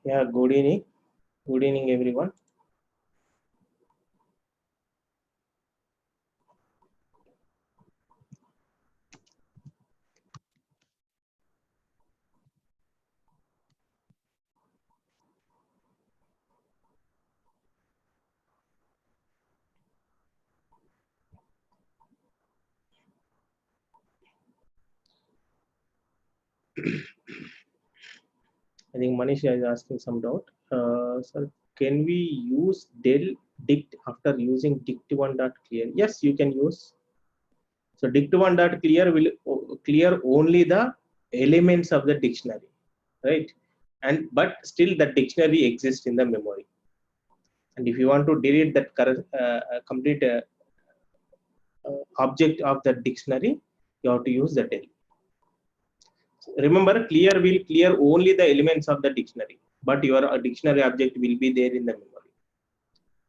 Yeah, good evening. Good evening, everyone. I think Manisha is asking some doubt. Sir, can we use del dict after using dict1.clear? Yes, you can use. So dict1.clear will clear only the elements of the dictionary, right? And but still the dictionary exists in the memory. And if you want to delete that complete object of the dictionary, you have to use the del. Remember, clear will clear only the elements of the dictionary, but your dictionary object will be there in the memory.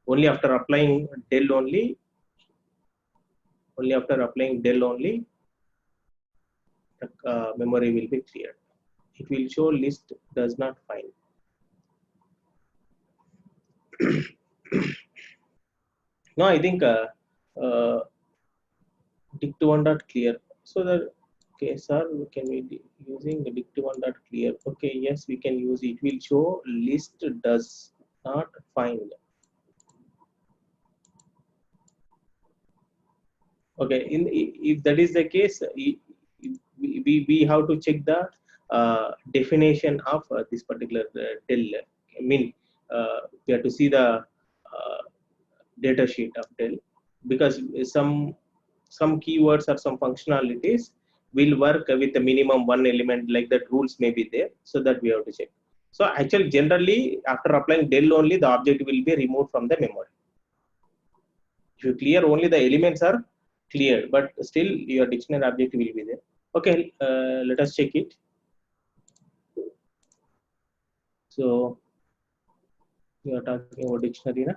Only after applying del only, the memory will be cleared. It will show list does not find. No, I think dict1.clear. So that okay, sir, can we using the dict1.clear? Okay, yes, we can use it. Will show list does not find. Okay, if that is the case, we have to check the definition of this particular del. I mean, we have to see the uh, data sheet of del, because some keywords or some functionalities will work with a minimum one element, like that rules may be there, so that we have to check. So actually, generally, after applying del only, the object will be removed from the memory. If you clear only the elements are cleared, but still your dictionary object will be there. Okay, let us check it. So we are talking about dictionary now.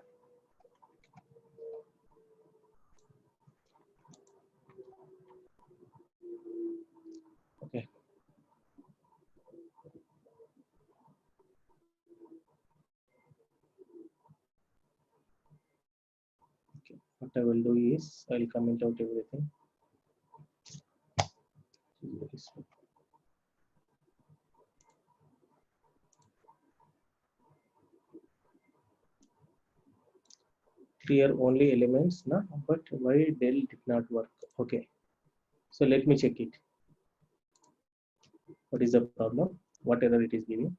Okay. Okay. What I will do is I will comment out everything. Clear only elements, na? But why del did not work? Okay. So let me check it. What is the problem? What error it is giving?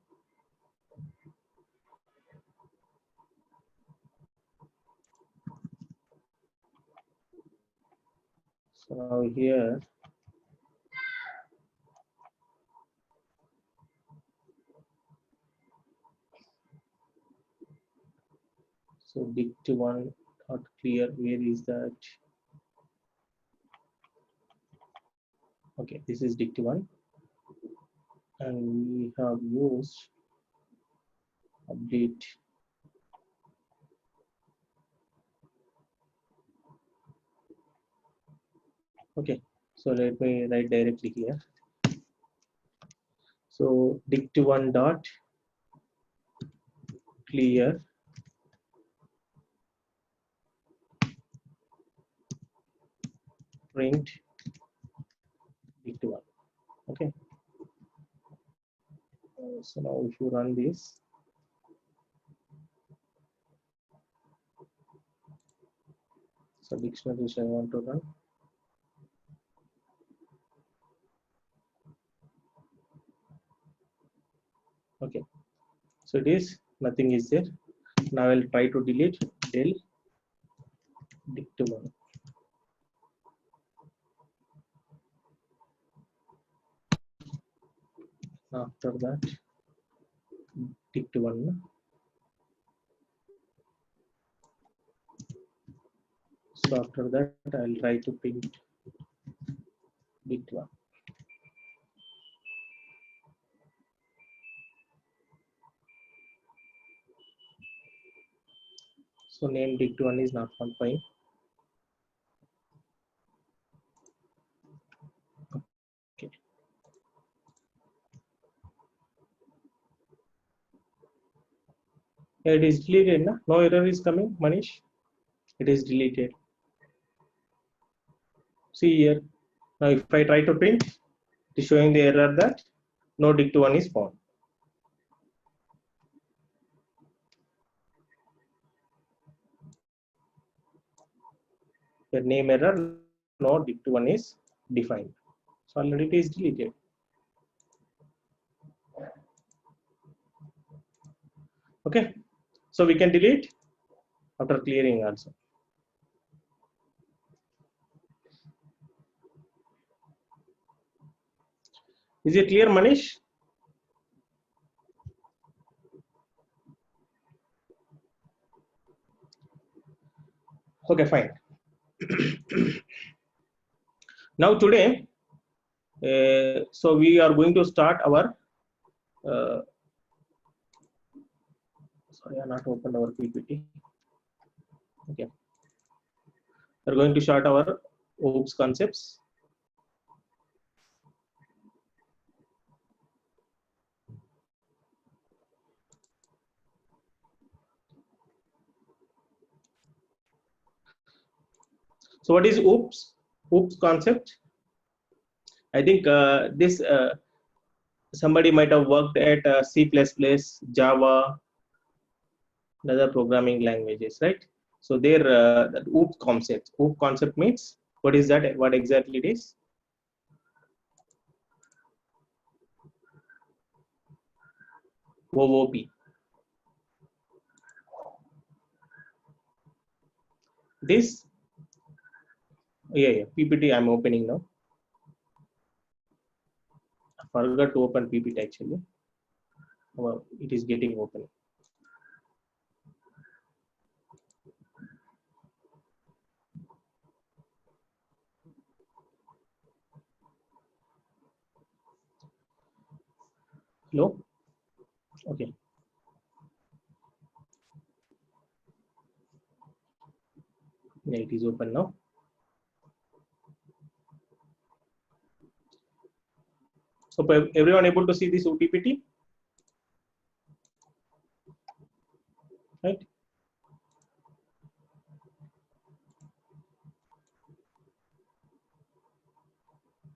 So now here, so dict1 not clear. Where is that? Okay, this is dict1, and we have used update. Okay, so let me write directly here. So dict1 dot clear print dict1. Okay. So now if you run this, so dictionary which I want to run. Okay. So it is nothing is there. Now I'll try to delete del dict1. After that, dict1. So after that, I'll try to print dict1. So name dict1 is not found. Fine. Okay. Yeah, it is deleted. Na? No error is coming, Manish. It is deleted. See here. Now if I try to print, it is showing the error that no dict1 is found. The name error, no dict1 is defined. So already it is deleted. Okay, so we can delete after clearing also. Is it clear, Manish? Okay, fine. Now today, so we are going to start our sorry, I not opened our PPT. Okay, we're going to start our OOPS concepts. So what is OOPS? OOPS concept. I think this somebody might have worked at C++, Java, and other programming languages, right? So there, that OOP concept. OOP concept means what is that? What exactly it is? OOP. This, yeah, PPT I'm opening now. I forgot to open PPT actually. Well, it is getting open. Hello? Okay. Yeah, it is open now. So everyone able to see this PPT? Right?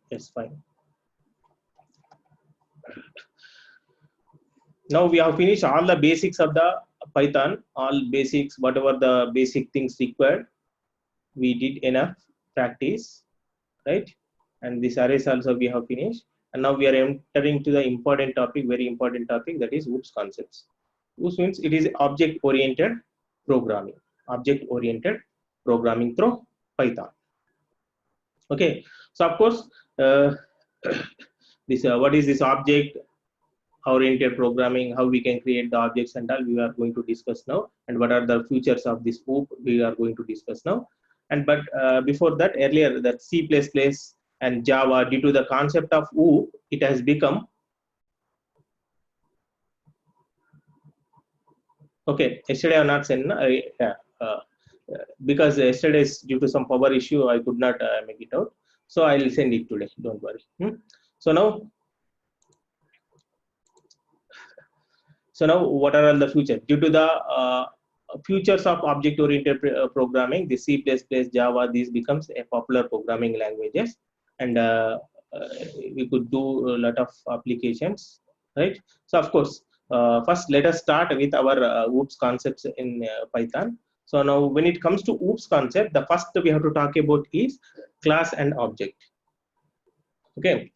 Yes, fine. Now we have finished all the basics of the Python, all basics, whatever the basic things required. We did enough practice, right? And this arrays also we have finished. And now we are entering to the important topic, very important topic, that is OOPS concepts. OOPS means it is object-oriented programming. Object-oriented programming through Python. Okay, so of course, this what is this object oriented programming, how we can create the objects and all we are going to discuss now, and what are the features of this OOP we are going to discuss now. And but before that, earlier that C++ and Java, due to the concept of OOP, it has become okay. Yesterday I not sent because yesterday due to some power issue I could not make it out, so I will send it today, don't worry. So now what are all the futures? Due to the futures of object-oriented programming, the C++, Java, these becomes a popular programming languages, and we could do a lot of applications, right? So of course, first let us start with our OOPS concepts in Python. So now when it comes to OOPS concept, the first we have to talk about is class and object. Okay.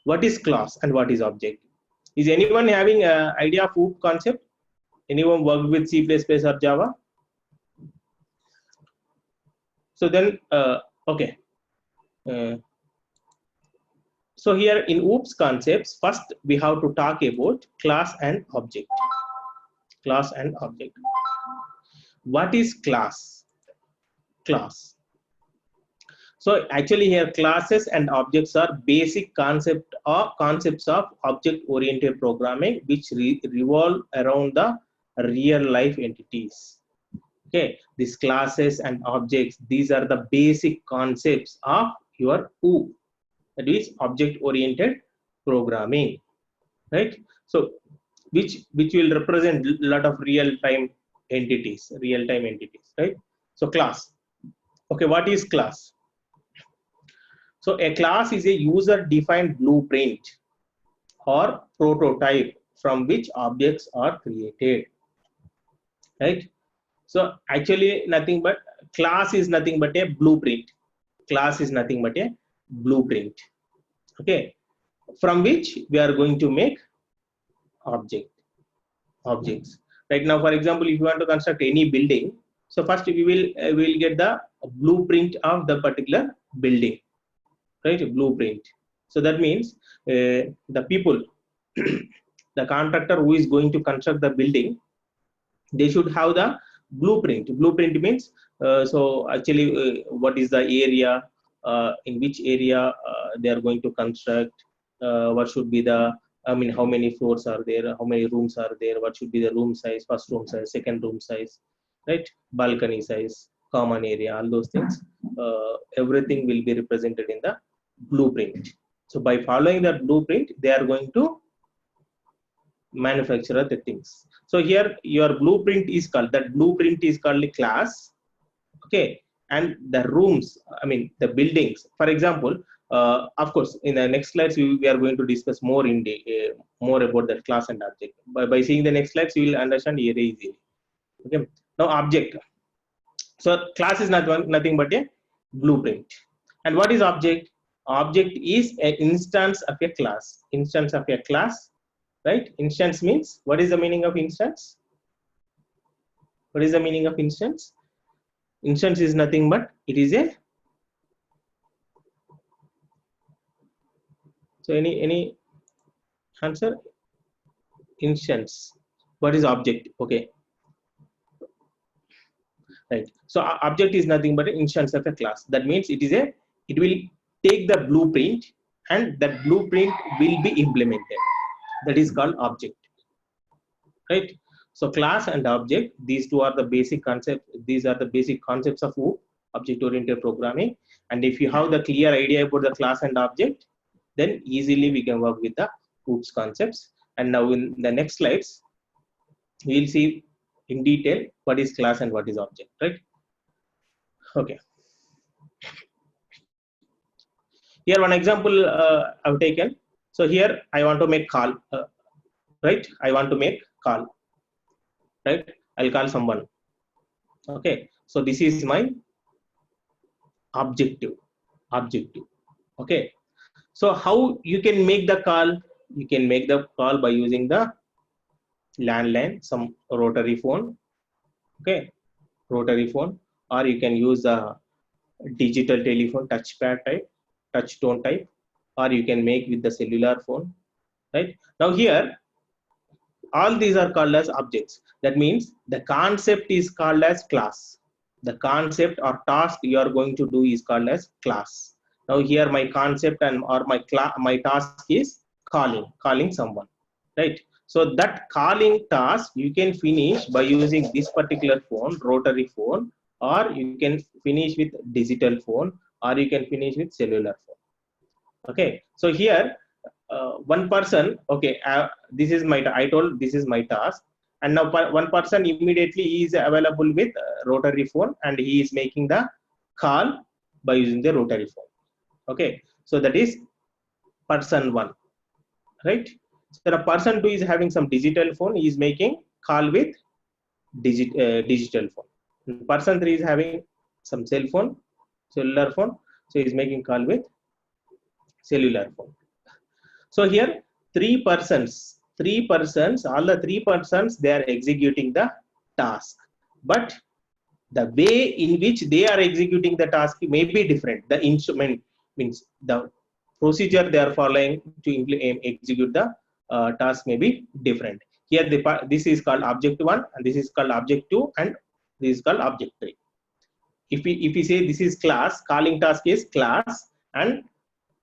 What is class and what is object? Is anyone having an idea of OOP concept? Anyone worked with C++ or Java? So then, okay. So here in OOPS concepts, first we have to talk about class and object. Class and object. What is class? Class. So actually here classes and objects are basic concepts of object-oriented programming which revolve around the real life entities. Okay, these classes and objects, these are the basic concepts of your OOP, that is object-oriented programming, right? So which will represent a lot of real-time entities, right? So class. Okay, what is class? So a class is a user-defined blueprint or prototype from which objects are created, right? So actually nothing but class is nothing but a blueprint. Class is nothing but a blueprint, okay, from which we are going to make objects. Right now, for example, if you want to construct any building, so first we will get the blueprint of the particular building, right? Blueprint. So that means the people the contractor who is going to construct the building, they should have the blueprint means so actually what is the area, in which area they are going to construct, what should be the, I mean, how many floors are there, how many rooms are there, what should be the room size, first room size, second room size, right? Balcony size, common area, all those things, everything will be represented in the blueprint. So by following that blueprint, they are going to manufacture the things. So here your blueprint is called, that blueprint is called a class, okay. And the rooms, I mean the buildings, for example, of course in the next slides we are going to discuss more in more about that class and object. By seeing the next slides you will understand very easily, okay. Now object. So class is nothing but a blueprint. And what is object? Object is an instance of a class. Instance of a class, right? Instance means, what is the meaning of instance? What is the meaning of instance? Instance is nothing but it is a, so any answer? Instance. What is object? Okay, right. So object is nothing but an instance of a class. That means it is a, it will take the blueprint and that blueprint will be implemented. That is called object, right? So class and object, these two are the basic concepts. These are the basic concepts of object oriented programming. And if you have the clear idea about the class and object, then easily we can work with the OOPS concepts. And now in the next slides we will see in detail what is class and what is object, right? Okay, here one example I've taken. So here I want to make call, right? I want to make call, right? I'll call someone, okay. So this is my objective, okay. So how you can make the call? You can make the call by using the landline, some rotary phone, okay, rotary phone, or you can use the digital telephone, touchpad type, touch tone type, or you can make with the cellular phone, right? Now here all these are called as objects. That means the concept is called as class. The concept or task you are going to do is called as class. Now here my concept and or my task is calling someone, right? So that calling task you can finish by using this particular phone, rotary phone, or you can finish with digital phone, or you can finish with cellular phone, okay. So here one person, okay, this is my, I told this is my task, and now one person immediately is available with rotary phone and he is making the call by using the rotary phone, okay. So that is person one, right? So the person two is having some digital phone, he is making call with digital phone. Person three is having some cell phone, cellular phone, so he is making call with cellular phone. So here three persons, all the three persons, they are executing the task, but the way in which they are executing the task may be different. The instrument means the procedure they are following to execute the task may be different. Here this is called object 1 and this is called object 2 and this is called object 3. If we say this is class, calling task is class, and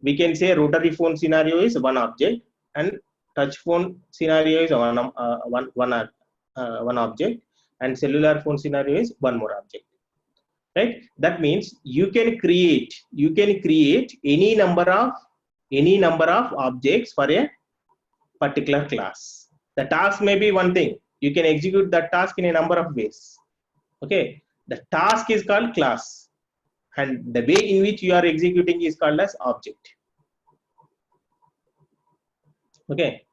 we can say rotary phone scenario is one object and touch phone scenario is one object, and cellular phone scenario is one more object, right? That means you can create any number of objects for a particular class, The task may be one thing. You can execute that task in a number of ways. Okay, the task is called class, and the way in which you are executing is called as object. Okay,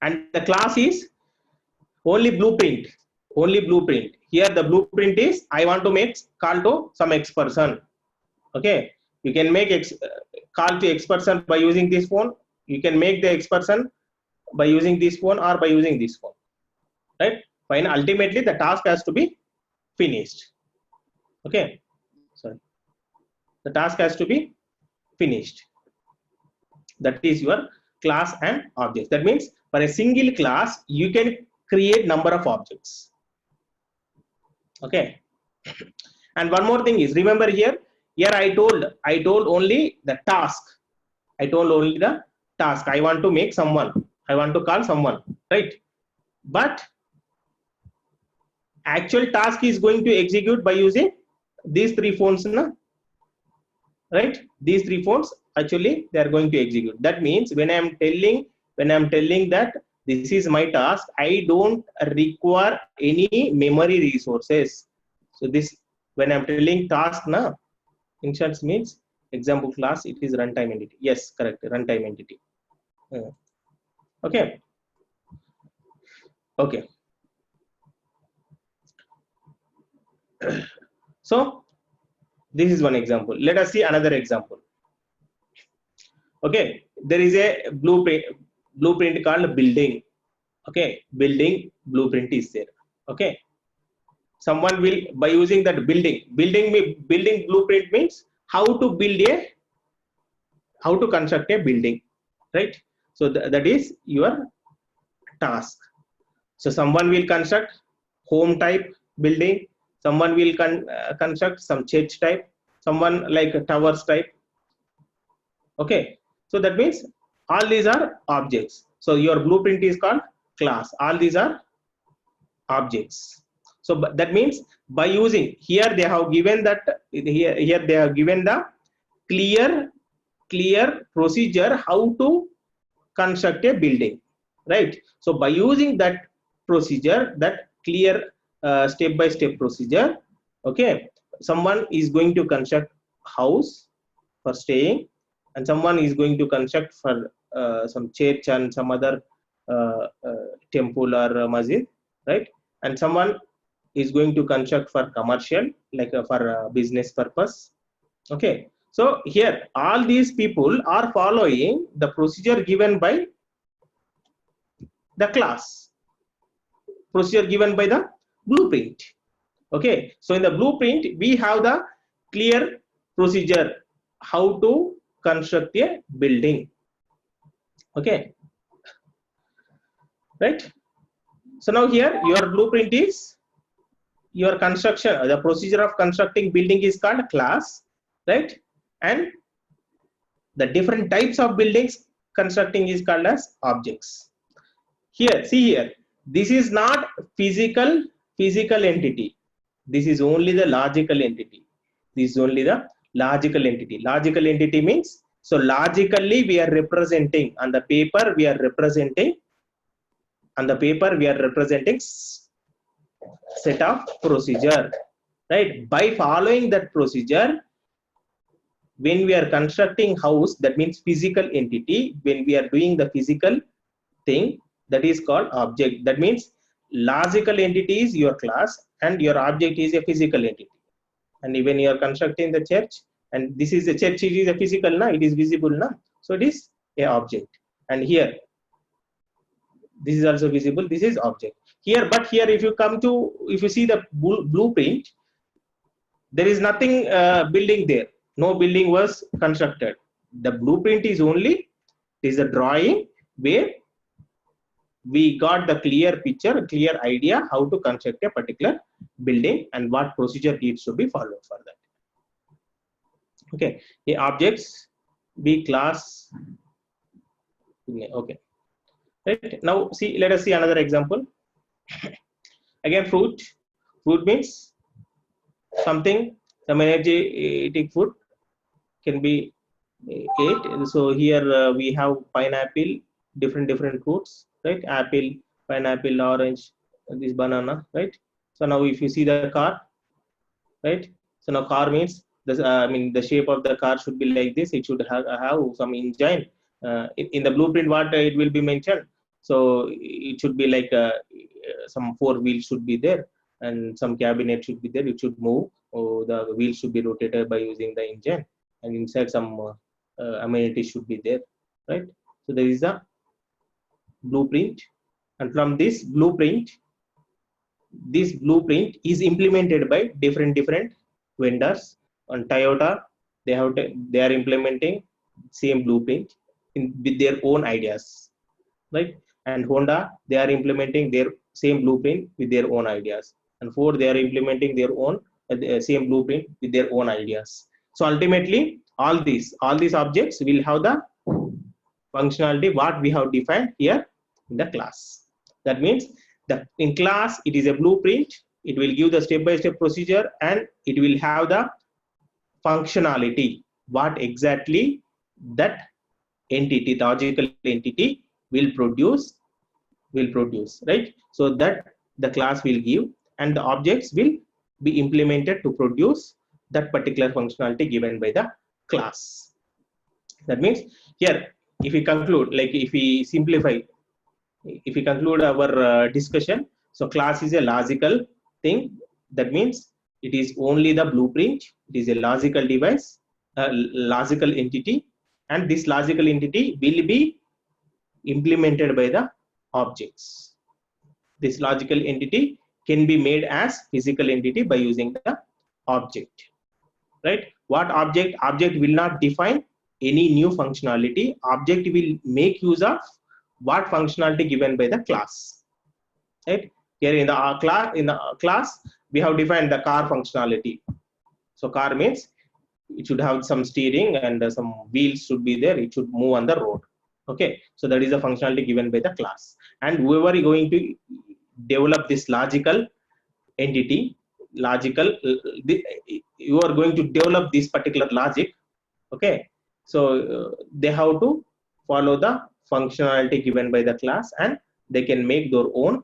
and the class is only blueprint. Only blueprint. Here the blueprint is I want to make call to some X person. Okay, you can make call to X person by using this phone. You can make the X person by using this phone or by using this phone. Right? Fine. Ultimately, the task has to be finished. Okay. Sorry. The task has to be finished. That is your class and objects. That means for a single class, you can create number of objects. Okay. And one more thing is, remember here I told only the task. I told only the task. I want to make someone. I want to call someone, right? But actual task is going to execute by using these three phones, right? These three phones actually they are going to execute. That means when I am telling that this is my task, I don't require any memory resources. So this, when I'm telling task now, instance means example class, it is runtime entity. Yes, correct, runtime entity. Okay. Okay. So this is one example. Let us see another example. Okay, there is a blueprint called building. Okay, building blueprint is there. Okay, someone will, by using that building blueprint means how to construct a building, right? So that is your task. So someone will construct home type building, someone will construct some church type, someone like a towers type. Okay, so that means all these are objects. So your blueprint is called class. All these are objects. So that means by using, here they have given that, here they have given the clear procedure how to construct a building, right? So by using that procedure, that clear step-by-step procedure, okay, someone is going to construct house for staying, and someone is going to construct for some church and some other temple or masjid, right? And someone is going to construct for commercial, like for business purpose. Okay, so here all these people are following the procedure given by the class, procedure given by the blueprint. Okay, so in the blueprint we have the clear procedure how to construct a building. Okay, right? So now here your blueprint is your construction, the procedure of constructing building is called class, right? And the different types of buildings constructing is called as objects. Here, see here, this is not physical entity. This is only the logical entity. This is only the logical entity. Logical entity means, so logically we are representing on the paper, we are representing set of procedure, right? By following that procedure, when we are constructing house, that means physical entity, when we are doing the physical thing, that is called object. That means logical entity is your class and your object is a physical entity. And when you are constructing the church, and this is the church, it is a physical, na? It is visible, na? So it is a object. And here, this is also visible, this is object. Here, but here if you see the blueprint, there is nothing building there. No building was constructed. The blueprint is only, is a drawing where we got the clear picture, clear idea how to construct a particular building and what procedure needs to be followed for that. Okay, the objects, be class. Okay, right. Now see, let us see another example. Again, fruit means something, some energetic food can be ate. So here we have pineapple, different fruits. right? Apple, pineapple, orange, this banana, right? So now if you see the car, right? So now car means this, I mean the shape of the car should be like this. It should have some engine. In the blueprint, what it will be mentioned. So it should be like some four wheels should be there, and some cabinet should be there. It should move. Or the wheels should be rotated by using the engine, and inside some amenities should be there, right? So there is a blueprint, and from this blueprint is implemented by different vendors. On Toyota, they are implementing same blueprint with their own ideas, right? And Honda, they are implementing their same blueprint with their own ideas. And Ford, they are implementing their own same blueprint with their own ideas. So ultimately, all these objects will have the functionality what we have defined here in the class. That means in class it is a blueprint. It will give the step-by-step procedure, and it will have the functionality what exactly that entity, logical entity, will produce, right? So that the class will give, and the objects will be implemented to produce that particular functionality given by the class. That means here, if we conclude, like if we simplify, if we conclude our discussion, so class is a logical thing. That means it is only the blueprint. It is a logical device, a logical entity, and this logical entity will be implemented by the objects. This logical entity can be made as physical entity by using the object, right? What object will not define any new functionality. Object will make use of what functionality given by the class, right? Here in the class we have defined the car functionality. So car means it should have some steering, and some wheels should be there. It should move on the road. Okay, so that is the functionality given by the class. And whoever is going to develop this logical entity, logical you are going to develop this particular logic. Okay, so they have to follow the functionality given by the class, and they can make their own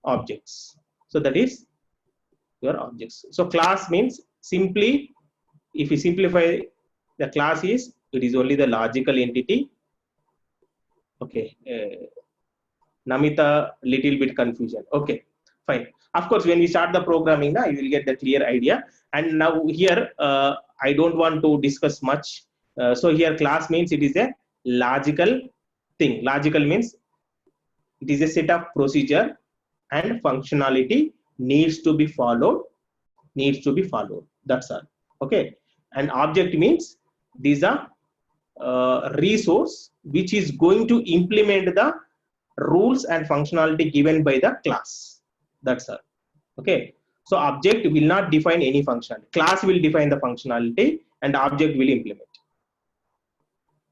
objects. So that is your objects. So class means, simply, if we simplify, the class is, it is only the logical entity. Okay, Namita, little bit confusion. Okay, fine. Of course, when we start the programming, you will get the clear idea. And now here, I don't want to discuss much. So here class means it is a logical thing. Logical means it is a set of procedure and functionality needs to be followed. That's all. Okay. And object means these are resource which is going to implement the rules and functionality given by the class. That's all. Okay, so object will not define any functionality. Class will define the functionality, and object will implement.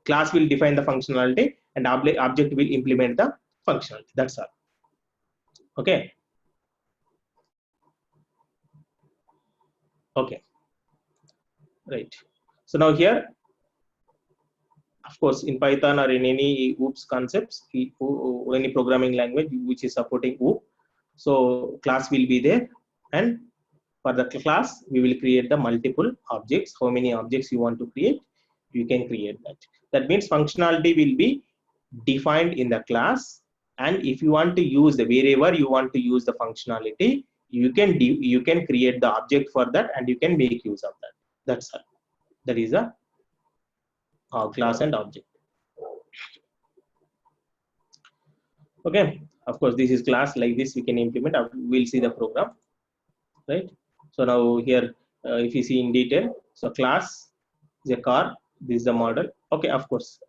Class will define the functionality, and object will implement the functionality. That's all. Okay. Okay, right. So now here, of course, in Python or in any OOPS concepts, or any programming language which is supporting OOP, so class will be there, and for the class we will create the multiple objects. How many objects you want to create, you can create that. That means functionality will be defined in the class, and if you want to use the, wherever you want to use the functionality, you can create the object for that, and you can make use of that. That's all. That is a class and object. Okay, of course this is class. Like this we can implement. We'll see the program, right? So now here, if you see in detail, so class is a car, this is the model. Okay, of course,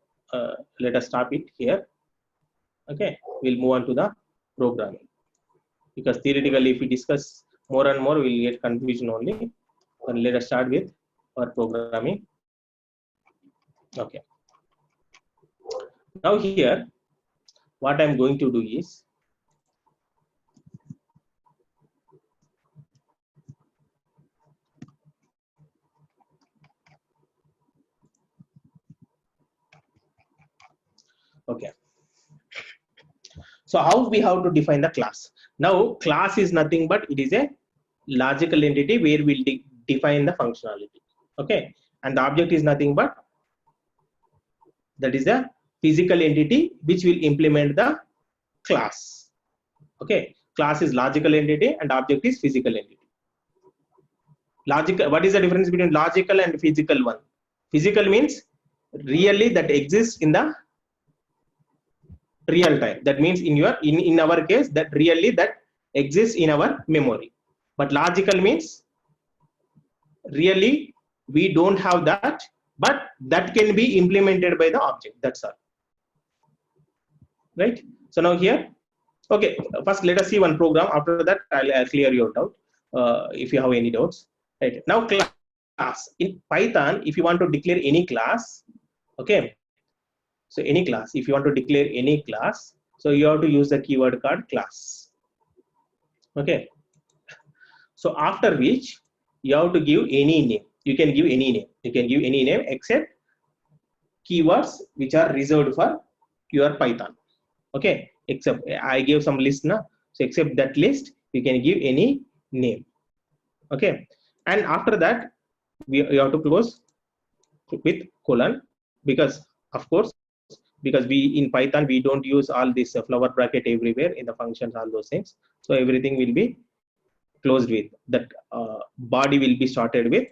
let us stop it here. Okay, we'll move on to the programming, because theoretically if we discuss more and more, we'll get confusion only. And let us start with our programming. Okay, now here what I'm going to do is, okay, So how we have to define the class? Now class is nothing but it is a logical entity where we'll define the functionality. Okay, and the object is nothing but that is a physical entity which will implement the class. Okay, class is logical entity and object is physical entity. Logical, what is the difference between logical and physical one? Physical means really that exists in the real time. That means in our case that really that exists in our memory. But logical means really we don't have that, but that can be implemented by the object. That's all. Right? So now here, okay, first let us see one program. After that I'll clear your doubt if you have any doubts. Right, now class in Python, if you want to declare any class, okay, so any class, if you want to declare any class, so you have to use the keyword called class. Okay, so after which you have to give any name. You can give any name, you can give any name except keywords which are reserved for your Python. Okay, except I gave some list now, so except that list you can give any name. Okay, and after that you have to close with colon, because of course, because we in Python we don't use all this flower bracket everywhere in the functions, all those things. So everything will be closed with that. Body will be started with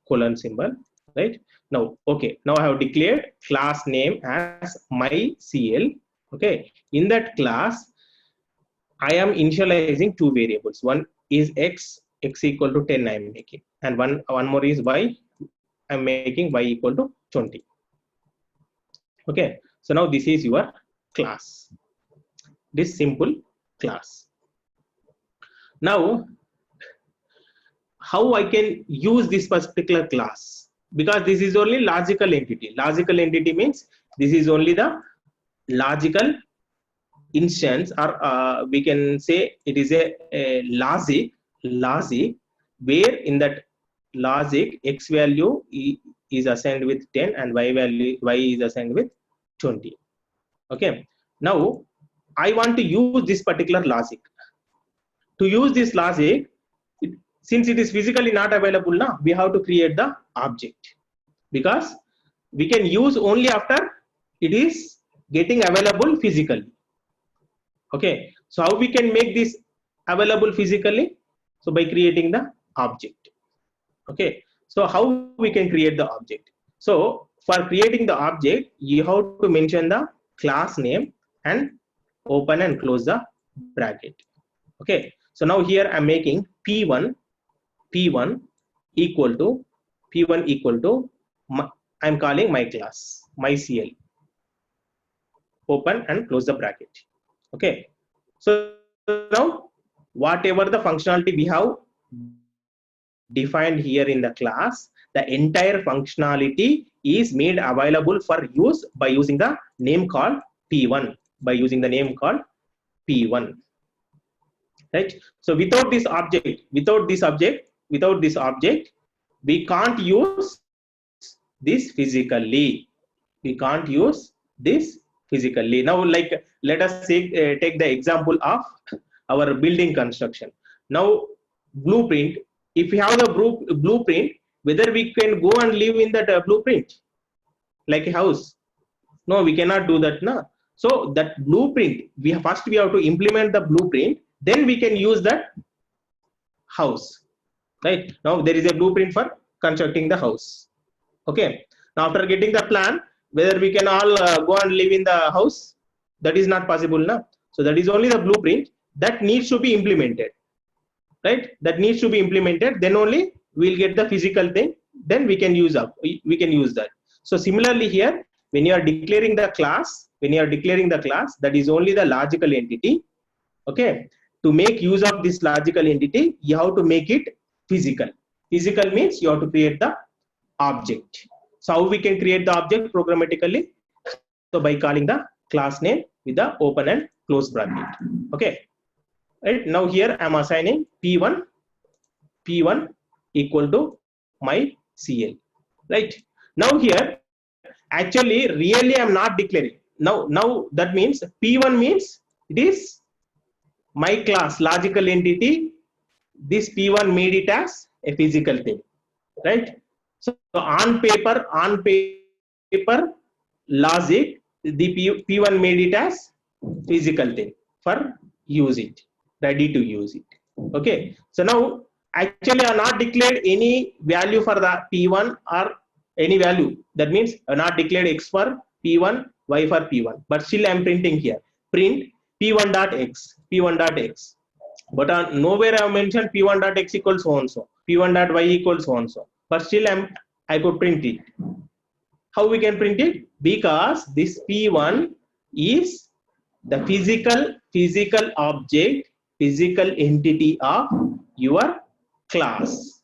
colon symbol. Right, now okay, now I have declared class name as myCL. Okay, in that class I am initializing two variables. One is x equal to 10 I am making, and one more is y, I am making y equal to 20. Okay, so now this is your class, this simple class. Now how I can use this particular class? Because this is only logical entity. Logical entity means this is only the logical instance, or we can say it is a logic where in that logic x value is assigned with 10 and y is assigned with 20. Okay, now I want to use this particular logic. To use this logic, since it is physically not available now, we have to create the object, because we can use only after it is getting available physically. Okay, so how we can make this available physically? So by creating the object. Okay, so how we can create the object? So for creating the object, you have to mention the class name and open and close the bracket. Okay, so now here I'm making p1 equal to I'm calling my class myCL, open and close the bracket. Okay, so now whatever the functionality we have defined here in the class, the entire functionality is made available for use by using the name called p1, right? So without this object, we can't use this physically. Now, like, let us take the example of our building construction. Now blueprint, if we have the blueprint, whether we can go and live in that blueprint like a house? No, we cannot do that now. So that blueprint, we have to implement the blueprint, then we can use that house. Right, now there is a blueprint for constructing the house. Okay, now after getting the plan, whether we can all go and live in the house, that is not possible now. So that is only the blueprint that needs to be implemented. Right, that needs to be implemented, then only we'll get the physical thing, then we can use that. So similarly here, when you are declaring the class, that is only the logical entity. Okay, to make use of this logical entity, you have to make it physical. Physical means you have to create the object. So how we can create the object programmatically? So by calling the class name with the open and close bracket. Okay, right, now here I'm assigning p1 equal to myCL. Right, now here actually really I'm not declaring. Now that means p1 means It is my class logical entity. This P1 made it as a physical thing, right? So on paper logic, the P1 made it as physical thing for use it, ready to use it. Okay, so now actually I not declared any value for the P1 or any value. That means I not declared X for P1, Y for P1, but still I am printing here. Print P1.x, P1.x. But nowhere I have mentioned P1.x equals so and so, P1.y equals so and so. But still I could print it. How we can print it? Because this P1 is the physical object, physical entity of your class.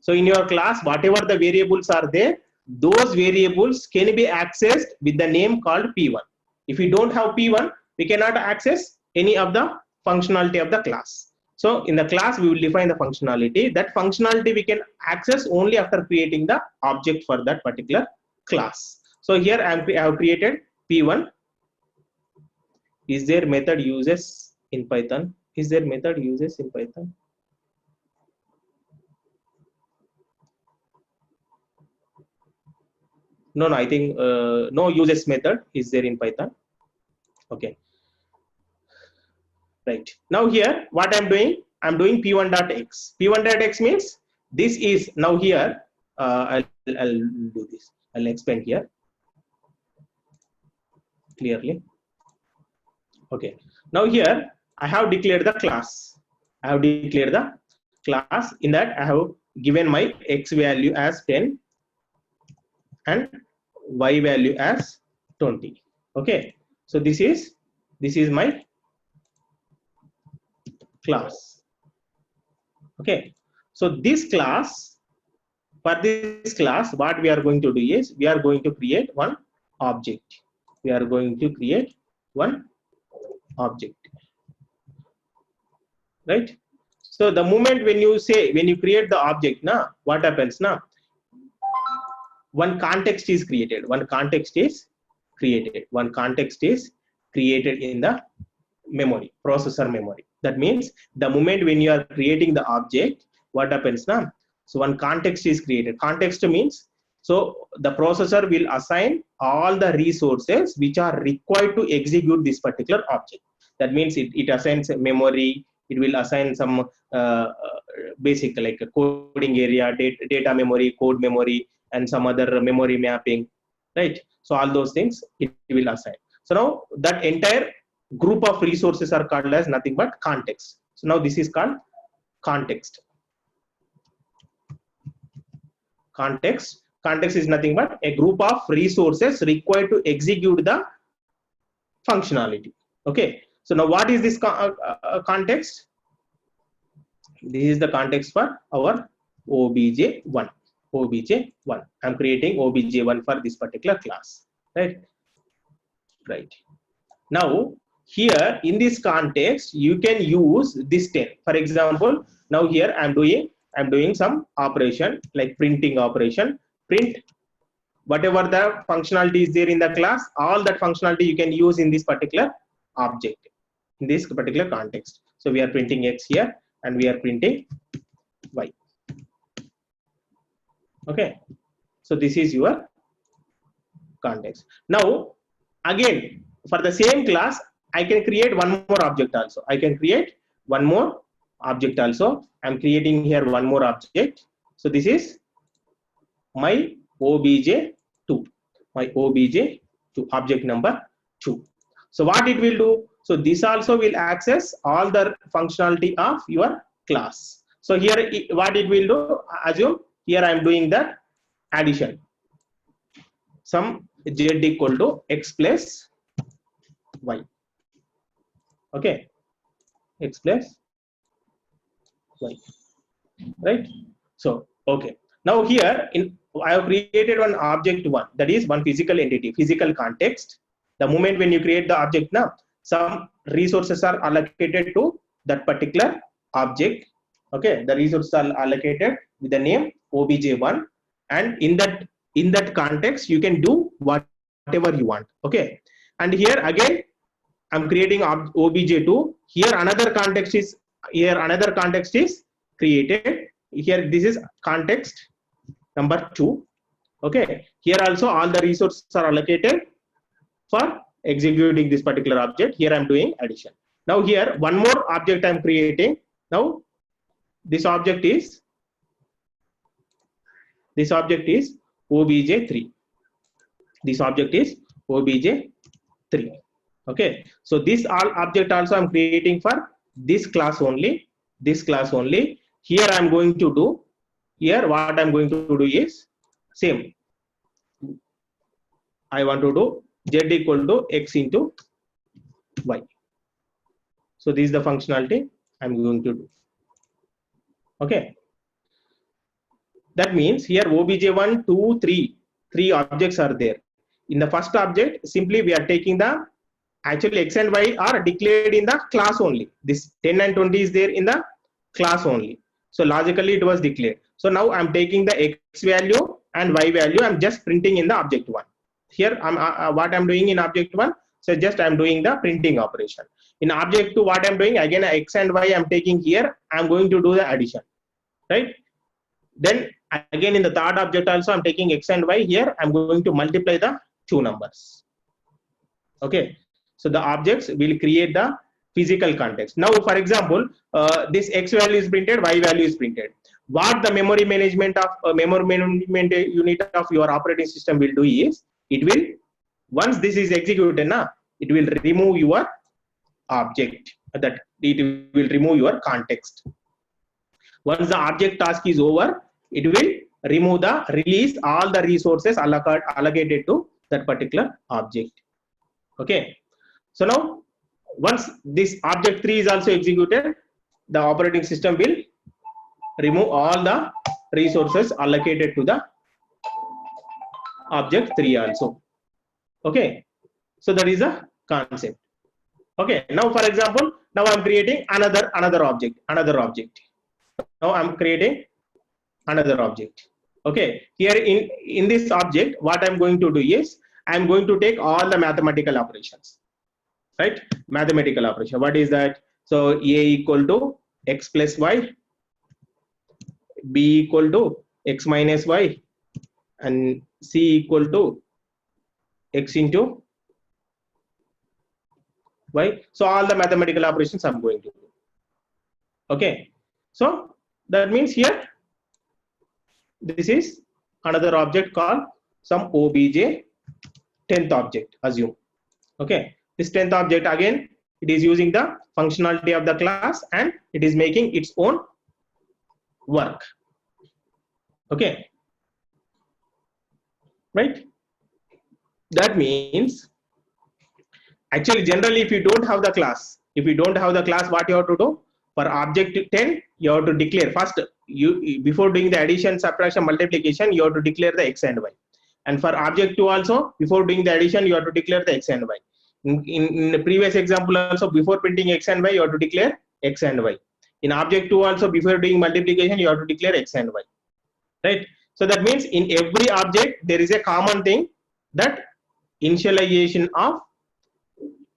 So in your class, whatever the variables are there, those variables can be accessed with the name called P1. If we don't have P1, we cannot access any of the functionality of the class. So in the class, we will define the functionality. That functionality we can access only after creating the object for that particular class. So here I have created P1. Is there method uses in Python? Is there method uses in Python? No, I think no uses method is there in Python. Okay. Right. Now here, what I'm doing P1.x. P1.x means this is now here. I'll do this. I'll explain here clearly. Okay. Now here I have declared the class. I have declared the class. In that I have given my x value as 10 and y value as 20. Okay. So this is my class. Okay. So this class, for this class, what we are going to do is we are going to create one object. We are going to create one object, right? So the moment when you create the object, now what happens now? One context is created. One context is created in the memory, processor memory. That means the moment when you are creating the object, what happens now? So one context is created. Context means, so the processor will assign all the resources which are required to execute this particular object. That means it assigns memory, it will assign some basic like a coding area, data memory, code memory, and some other memory mapping, right? So all those things it will assign. So now that entire group of resources are called as nothing but context. So now this is called context. Context is nothing but a group of resources required to execute the functionality. Okay. So now what is this context? This is the context for our obj1. obj1. I'm creating obj1 for this particular class, right? Right. Now here in this context you can use this 10. For example, now here I'm doing some operation like printing operation. Print whatever the functionality is there in the class, all that functionality you can use in this particular object, in this particular context. So we are printing x here and we are printing y. Okay. So this is your context. Now again, for the same class, I can create one more object also. I'm creating here one more object. So this is my obj2, object number 2. So what it will do? So this also will access all the functionality of your class. So here what it will do? Assume here I am doing that addition. Some z equal to x plus y. Okay, x plus y, right? So okay, now here I have created one object one, that is one physical entity, physical context. The moment when you create the object, now some resources are allocated to that particular object. Okay, the resources are allocated with the name obj1, and in that context you can do whatever you want. Okay, and here again I'm creating obj2. Here another context is created. Here this is context number 2. Okay. Here also all the resources are allocated for executing this particular object. Here I'm doing addition. Now here one more object I'm creating. Now this object is obj3. This object is obj3. Okay, so this all object also I'm creating for this class only. Here I'm going to do, here what I'm going to do is same. I want to do z equal to x into y. So this is the functionality I'm going to do. Okay, that means here obj1, 2, 3, 3 objects are there. In the first object, simply we are taking the, actually x and y are declared in the class only. This 10 and 20 is there in the class only. So logically it was declared. So now I'm taking the x value and y value, I'm just printing in the object 1. Here I'm what I'm doing in object 1, so just I'm doing the printing operation. In object 2, what I'm doing, again x and y I'm taking here, I'm going to do the addition, right? Then again in the third object also I'm taking x and y, here I'm going to multiply the two numbers. Okay, so the objects will create the physical context. Now for example, this x value is printed, y value is printed. What the memory management unit of your operating system will do is, it will, once this is executed now, it will remove your object, that it will remove your context. Once the object task is over, it will release all the resources allocated to that particular object. Okay, so now once this object 3 is also executed, the operating system will remove all the resources allocated to the object 3 also. Okay, so that is the concept. Okay, now for example, now I'm creating another object. Now I'm creating another object. Okay, here in this object, what I'm going to do is, I'm going to take all the mathematical operations, right? Mathematical operation, what is that? So a equal to x plus y, b equal to x minus y, and c equal to x into y. So all the mathematical operations I'm going to do. Okay, so that means here this is another object called some obj 10th object, assume. Okay, this 10th object, again it is using the functionality of the class and it is making its own work. Okay, right? That means actually generally if you don't have the class, what you have to do? For object 10, you have to declare first, before doing the addition, subtraction, multiplication, you have to declare the x and y. And for object 2 also, before doing the addition, you have to declare the x and y. In the previous example also, before printing x and y, you have to declare x and y. In object 2 also, before doing multiplication, you have to declare x and y, right? So that means in every object there is a common thing, that initialization of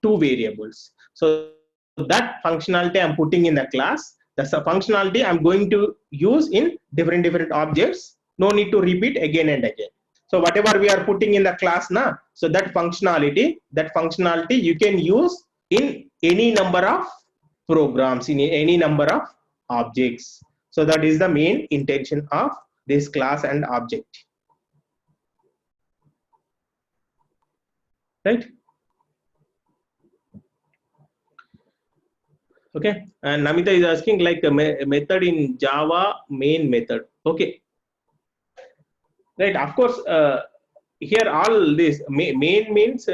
two variables. So that functionality I'm putting in the class, that's a functionality I'm going to use in different objects. No need to repeat again and again. So whatever we are putting in the class now, so that functionality you can use in any number of programs, in any number of objects. So that is the main intention of this class and object, right? Okay, and Namita is asking like a method in Java, main method. Okay, right, of course, here all this main means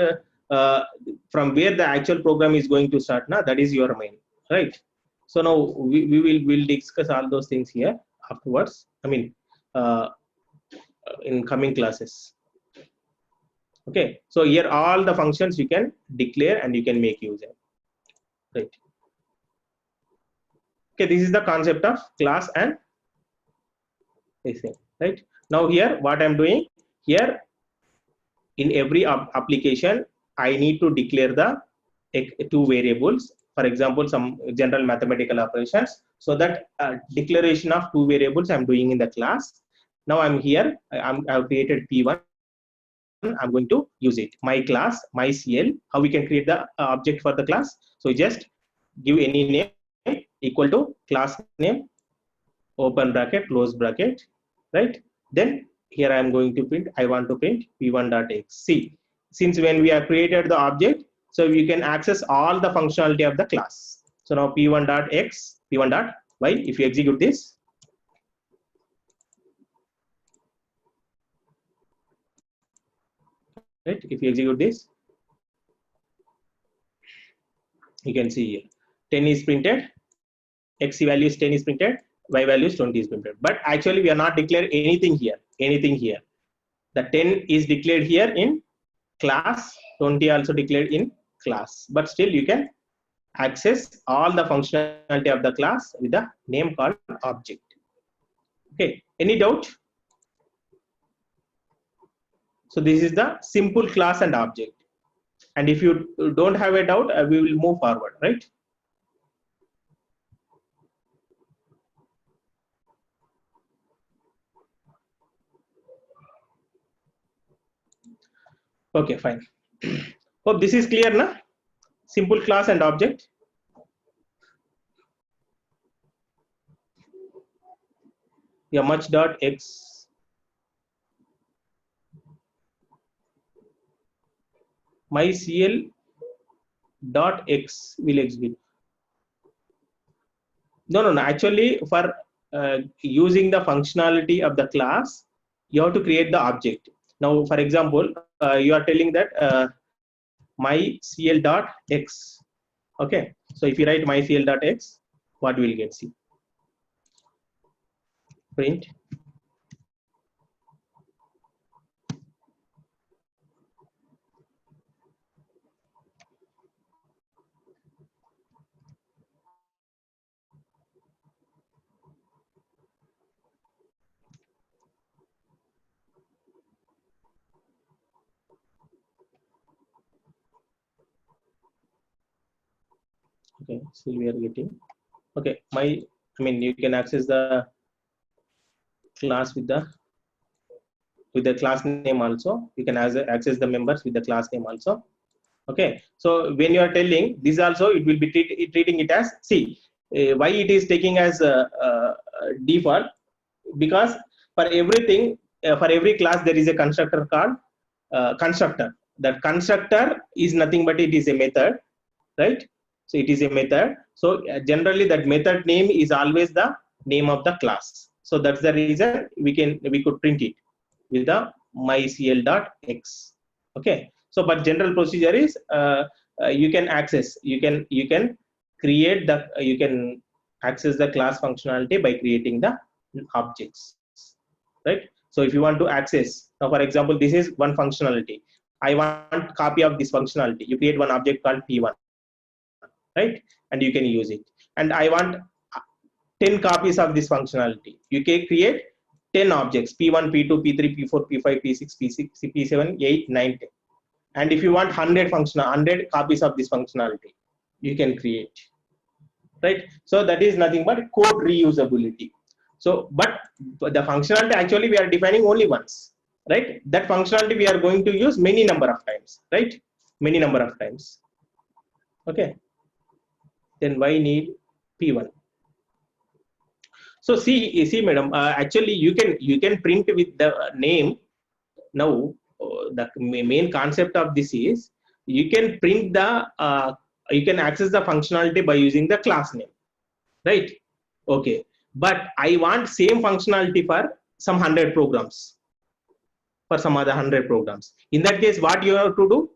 from where the actual program is going to start now, that is your main, right? So now we'll discuss all those things here afterwards, I mean in coming classes. Okay, so here all the functions you can declare and you can make use of, right? Okay, this is the concept of class and this thing, right? Now here what I'm doing here, in every application I need to declare the two variables, for example, some general mathematical operations. So that declaration of two variables I'm doing in the class. Now I'm here, I've created P1. I'm going to use it. My class, my CL, how we can create the object for the class. So just give any name equal to class name, open bracket, close bracket, right? Then here I am going to print, I want to print p1.x. See, since when we have created the object, so we can access all the functionality of the class. So now p1.x, p1.y, if you execute this, right? If you execute this, you can see here 10 is printed, x value is 10 is printed, y value is 20 is printed. But actually we are not declared anything here, The 10 is declared here in class, 20 also declared in class. But still you can access all the functionality of the class with the name called object. Okay, any doubt? So this is the simple class and object. And if you don't have a doubt, we will move forward, right? Okay, fine. Hope this is clear now. Simple class and object. Yeah, much.x. My CL dot x will execute. No. Actually, for using the functionality of the class, you have to create the object. Now, for example, you are telling that my CL dot x. Okay. So if you write my CL dot x, what will get? See. Print. Okay, still we are getting. Okay, you can access the class with the class name also. You can access the members with the class name also. Okay, so when you are telling this also, it will be treating it as, see, why it is taking as default, because for everything, for every class there is a constructor called constructor. That constructor is nothing but it is a method, right? So it is a method. So generally that method name is always the name of the class. So that's the reason we could print it with the mycl.x. Okay. So but general procedure is you can access, you can create the, you can access the class functionality by creating the objects, right? So if you want to access, now for example, this is one functionality. I want copy of this functionality. You create one object called p1, right? And you can use it. And I want 10 copies of this functionality. You can create 10 objects, p1, p2, p3, p4, p5, p6, p6, p7, 8, 9, 10. And if you want 100 copies of this functionality, you can create, right? So that is nothing but code reusability. So, but the functionality actually we are defining only once, right? That functionality we are going to use many number of times, right? Many number of times. Okay. Then why need p1? So see, madam. Actually, you can print with the name. Now, the main concept of this is you can print the you can access the functionality by using the class name, right? Okay. But I want same functionality for some 100 programs, for some other 100 programs. In that case, what you have to do?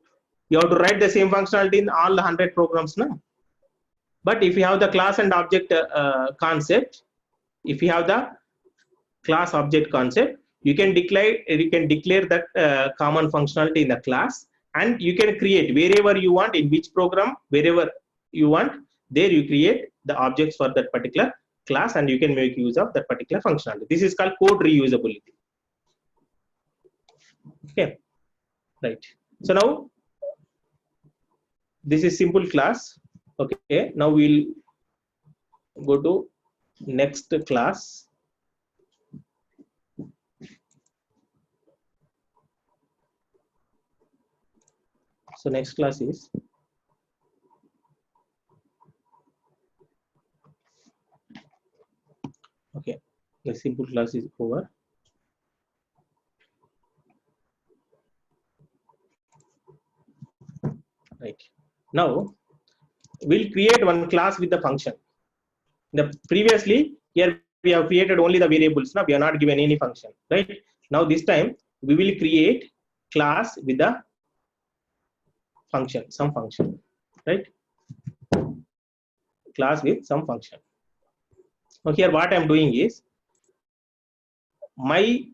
You have to write the same functionality in all the 100 programs now. But if you have the class and object concept, if you have the class object concept, you can declare that common functionality in the class, and you can create wherever you want, in which program, wherever you want, there you create the objects for that particular class, and you can make use of that particular functionality. This is called code reusability. Okay, right. So now this is simple class. Okay, now we'll go to next class. So next class is okay, the simple class is over. Right, now we'll create one class with the function. The previously here we have created only the variables. Now we are not given any function, right? Now this time we will create class with the function, some function, right? Class with some function. Now here what I'm doing is my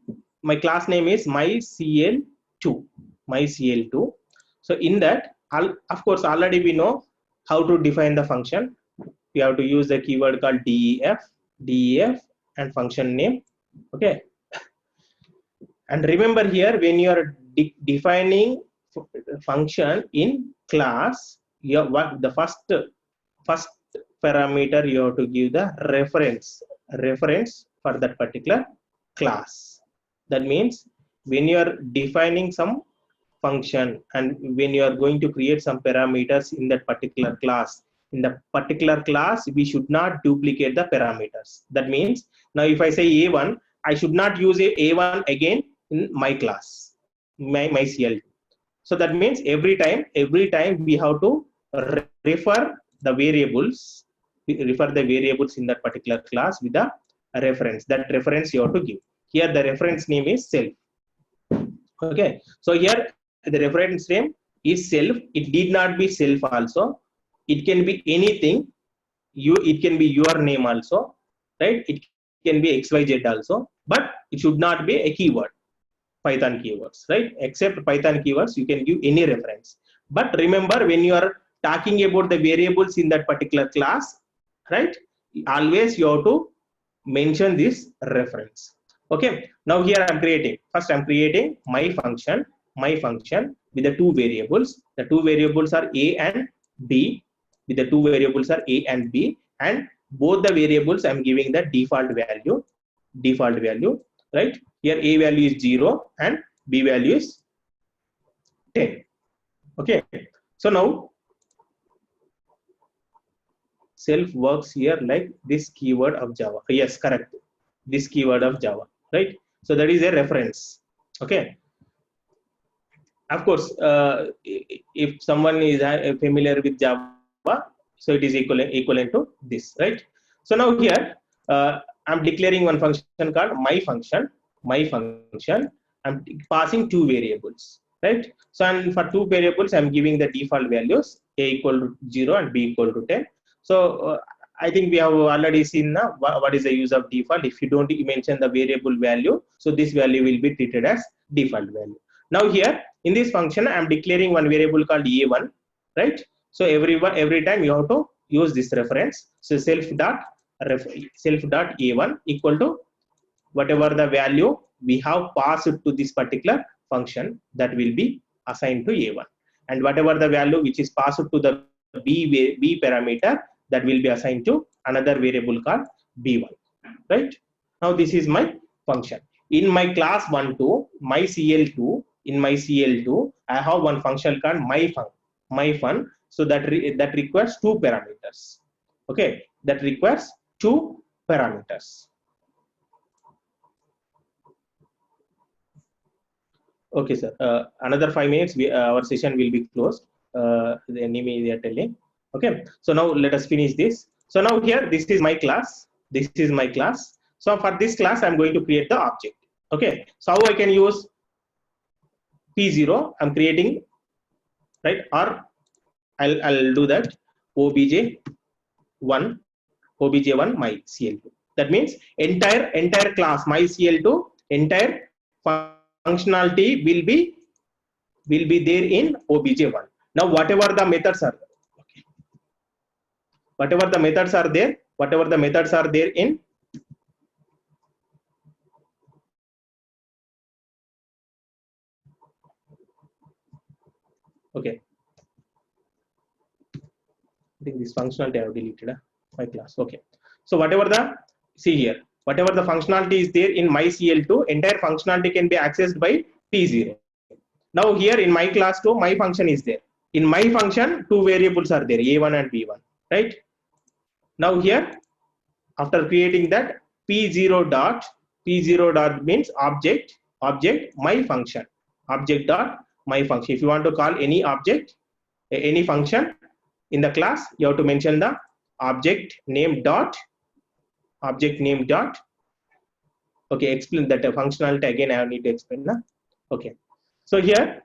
class name is mycl2, mycl2. So in that, of course already we know how to define the function. We have to use the keyword called def and function name. Okay, and remember here, when you are defining function in class, what the first parameter you have to give the reference for that particular class. That means when you are defining some function and when you are going to create some parameters in that particular class, in the particular class we should not duplicate the parameters. That means now if I say a1, I should not use a1 again in my class, my cl2. So that means every time we have to refer the variables, in that particular class with the reference. That reference you have to give. Here the reference name is self. Okay, so here the reference name is self. It need not be self also. It can be anything. It can be your name also, right? It can be xyz also, but it should not be a keyword. Python keywords, right? Except Python keywords, you can give any reference. But remember, when you are talking about the variables in that particular class, right, always you have to mention this reference. Okay, now here I'm creating my function with the two variables. The two variables are a and b. With the two variables are a and b, and both the variables I'm giving the default value, right? Here a value is 0 and b value is 10. Okay, so now self works here like this keyword of Java. Yes, correct, this keyword of Java, right? So that is a reference. Okay, of course, if someone is familiar with Java, so it is equivalent to this, right? So now here I'm declaring one function called my function. I'm passing two variables, right? So and for two variables I'm giving the default values, a equal to 0 and b equal to 10. So I think we have already seen now what is the use of default. If you don't mention the variable value, so this value will be treated as default value. Now here in this function I'm declaring one variable called a1, right? So every time you have to use this reference. So self dot a1 equal to whatever the value we have passed to this particular function, that will be assigned to a1, and whatever the value which is passed to the b parameter, that will be assigned to another variable called b1, right? Now this is my function. In my class 1 to my cl2, in my cl2 I have one function called my fun. So that requires two parameters. Okay, that requires two parameters. Okay, sir. Another 5 minutes, our session will be closed. The enemy they are telling. Okay. So now let us finish this. So now here, this is my class. This is my class. So for this class, I'm going to create the object. Okay. So how I can use P0? I'm creating, right? Or I'll do that obj1 my cl2. That means entire class my cl2 entire functionality will be there in obj1. Now whatever the methods are, okay, whatever the methods are there in okay, I think this functionality I have deleted my class. Okay. So whatever the, see here, whatever the functionality is there in my CL2, entire functionality can be accessed by P0. Now here in my class 2, my function is there. In my function, two variables are there, A1 and B1, right? Now here, after creating that, P0 dot means object my function, object dot my function. If you want to call any object, any function in the class, you have to mention the object name dot. Okay, explain that functionality again. I need to explain. Okay, so here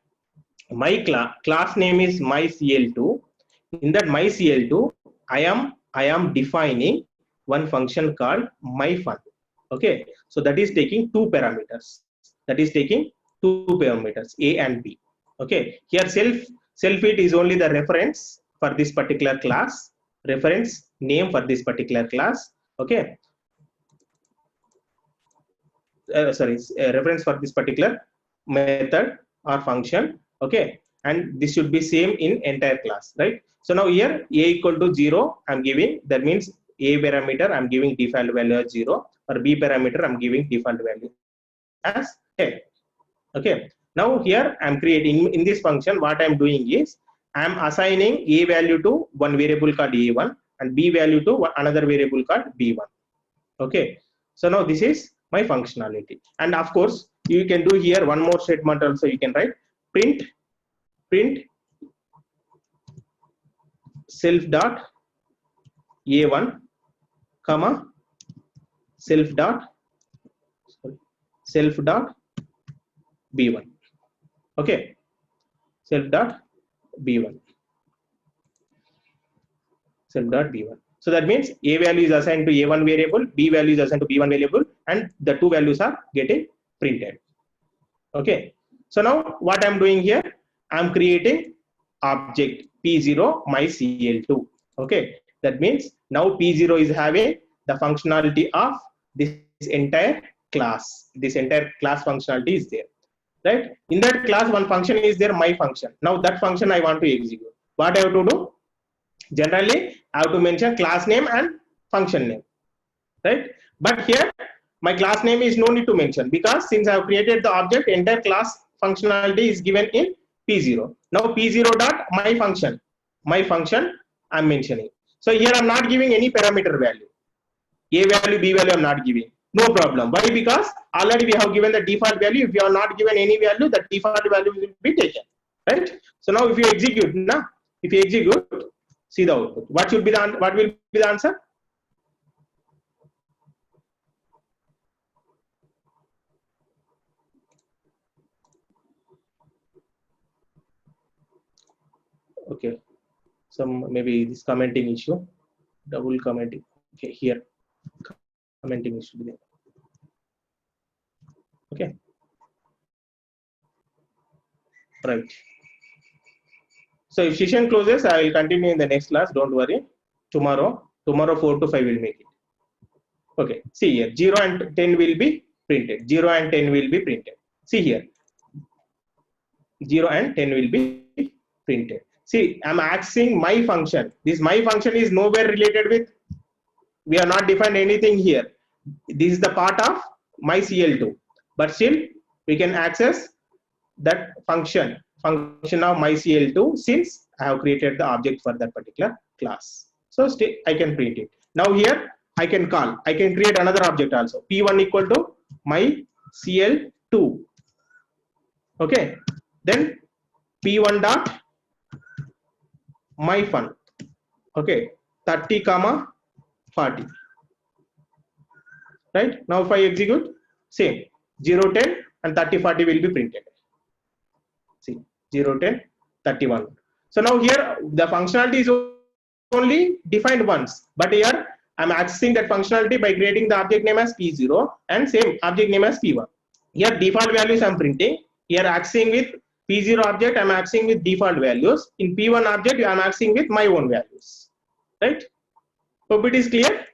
my class name is myCL2. In that myCL2, I am defining one function called myFun. Okay, so that is taking two parameters. A and B. Okay, here self-it is only the reference for this particular class, reference name for this particular class. Okay, reference for this particular method or function. Okay, and this should be same in entire class, right? So now here a equal to 0 I'm giving, that means a parameter I'm giving default value as 0, or b parameter I'm giving default value as 10. Okay, now here I'm creating in this function, what I'm doing is I'm assigning a value to one variable called a1 and b value to another variable called b1. Okay, so now this is my functionality. And of course you can do here one more statement also. You can write print self dot a1 comma self dot b1. Okay, self dot b1. So that means a value is assigned to a1 variable, b value is assigned to b1 variable, and the two values are getting printed. Okay, so now what I'm doing here, I'm creating object P0 myCL2. Okay, that means now P0 is having the functionality of this entire class. This entire class functionality is there, right? In that class, one function is there, my function. Now that function I want to execute. What I have to do? Generally, I have to mention class name and function name, right? But here, my class name is no need to mention, because since I have created the object, entire class functionality is given in P0. Now P0 dot my function I'm mentioning. So here I'm not giving any parameter value. A value, B value I'm not giving. No problem. Why? Because already we have given the default value. If you are not given any value, the default value will be taken, right? So now if you execute, see the output. What will be the answer? Okay, some maybe this commenting issue, double commenting. Okay, here commenting issue there. Okay, right. So if session closes, I will continue in the next class. Don't worry. Tomorrow 4 to 5 will make it. Okay, see here, 0 and 10 will be printed. 0 and 10 will be printed. See here, 0 and 10 will be printed. See, I'm accessing my function. This my function is nowhere related with, we are not defined anything here. This is the part of my CL2, but still we can access that function of my CL2 since I have created the object for that particular class. So still I can print it. Now here I can create another object also. P1 equal to my CL2. Okay, then P1 dot my fun. Okay, 30 comma 40. Right, now if I execute, same 0 10 and 30 40 will be printed. See, 0 10 31. So now here the functionality is only defined once, but here I'm accessing that functionality by creating the object name as P0 and same object name as P1. Here default values I'm printing. Here accessing with P0 object, I'm accessing with default values. In P1 object, I'm accessing with my own values. Right? Hope it is clear.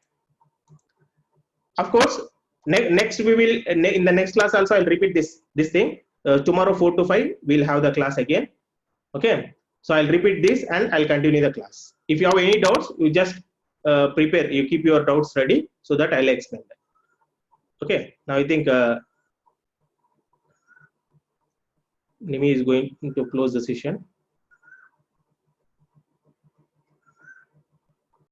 Of course, next we will in the next class also I'll repeat this thing. Tomorrow 4 to 5 we'll have the class again. Okay. So I'll repeat this and I'll continue the class. If you have any doubts, you just prepare, you keep your doubts ready so that I'll explain them. Okay, now I think Nimi is going to close the session.